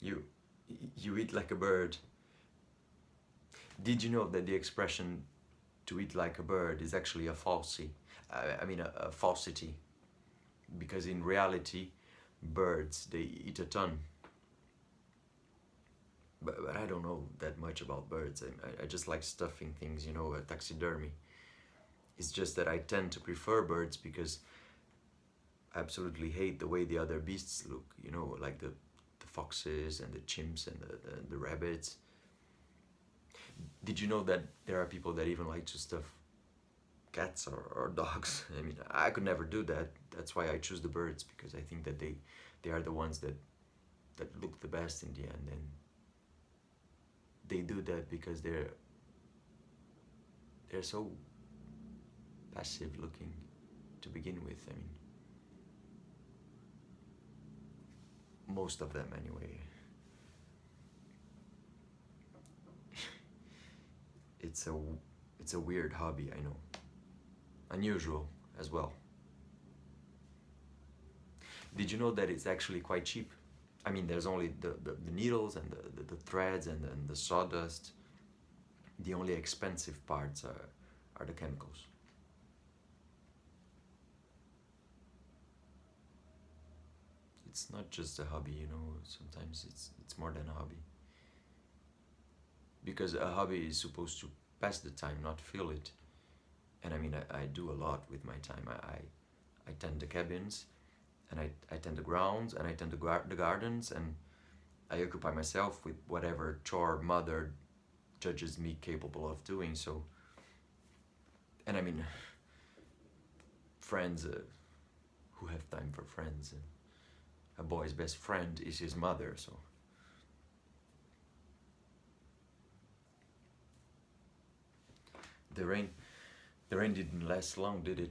You you eat like a bird. Did you know that the expression to eat like a bird is actually a falsity? I mean a falsity, because in reality, birds they eat a ton. But I don't know that much about birds. I just like stuffing things, you know, taxidermy. It's just that I tend to prefer birds because I absolutely hate the way the other beasts look, you know, like the foxes and the chimps and the rabbits. Did you know that there are people that even like to stuff cats or dogs? I mean, I could never do that. That's why I choose the birds, because I think that they are the ones that look the best in the end, and they do that because they're so passive looking to begin with. I mean, most of them anyway. It's a it's a weird hobby, I know. Unusual as well. Did you know that it's actually quite cheap? I mean, there's only the needles and the threads and the sawdust. The only expensive parts are the chemicals. It's not just a hobby, you know. Sometimes it's more than a hobby. Because a hobby is supposed to pass the time, not fill it. And I mean, I do a lot with my time. I tend the cabins, and I tend the grounds, and I tend the gardens, and I occupy myself with whatever chore mother judges me capable of doing. So, and I mean, friends who have time for friends. And a boy's best friend is his mother, so. The rain, the rain didn't last long, did it?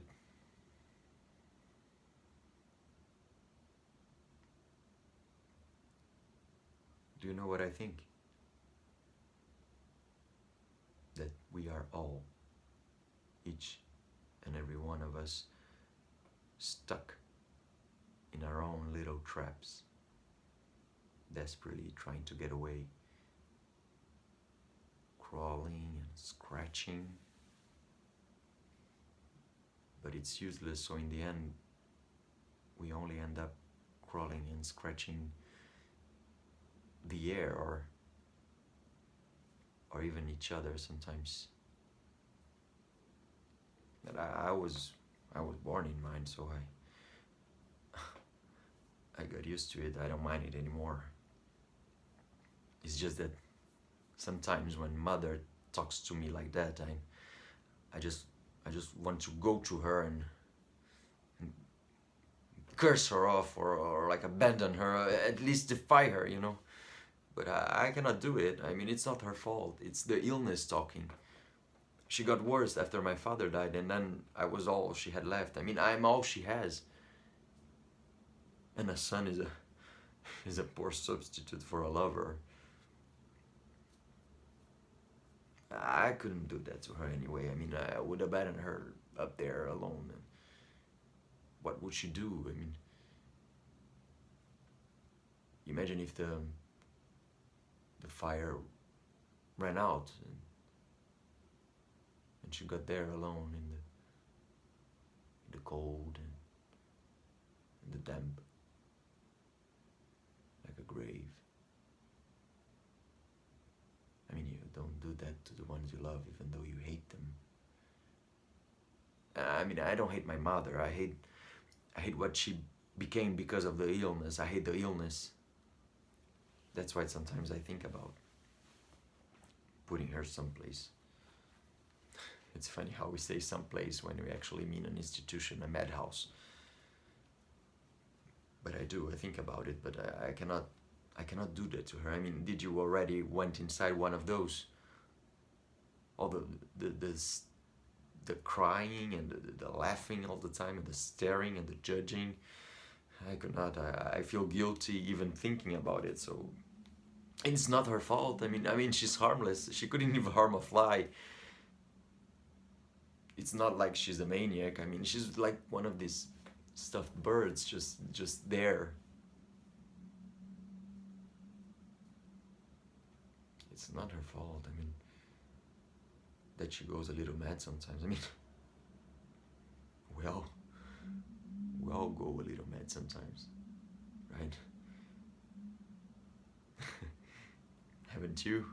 Do you know what I think? That we are all, each and every one of us, stuck in our own little traps, desperately trying to get away, crawling and scratching. But it's useless, so in the end, we only end up crawling and scratching the air, or even each other sometimes. But I was born in mine, so I got used to it. I don't mind it anymore. It's just that sometimes when mother talks to me like that, I just want to go to her and curse her off, or like abandon her, at least defy her, you know. But I cannot do it. I mean, it's not her fault. It's the illness talking. She got worse after my father died, and then I was all she had left. I mean, I'm all she has. And a son is a poor substitute for a lover. I couldn't do that to her anyway. I mean, I would abandon her up there alone. And what would she do? I mean, imagine if the fire ran out, and she got there alone in the cold and the damp, like a grave. I mean, you don't do that to the ones you love, even though you hate them. I mean, I don't hate my mother. I hate what she became because of the illness. I hate the illness. That's why sometimes I think about putting her someplace. It's funny how we say someplace when we actually mean an institution, a madhouse. But I do, I think about it, but I cannot do that to her. I mean, did you already went inside one of those? All the crying and the laughing all the time, and the staring and the judging. I could not. I feel guilty even thinking about it. So it's not her fault. I mean, she's harmless. She couldn't even harm a fly. It's not like she's a maniac. I mean, she's like one of these stuffed birds, just there. it's not her fault. I mean, that she goes a little mad sometimes. I mean, we all go a little mad sometimes, right? Haven't you?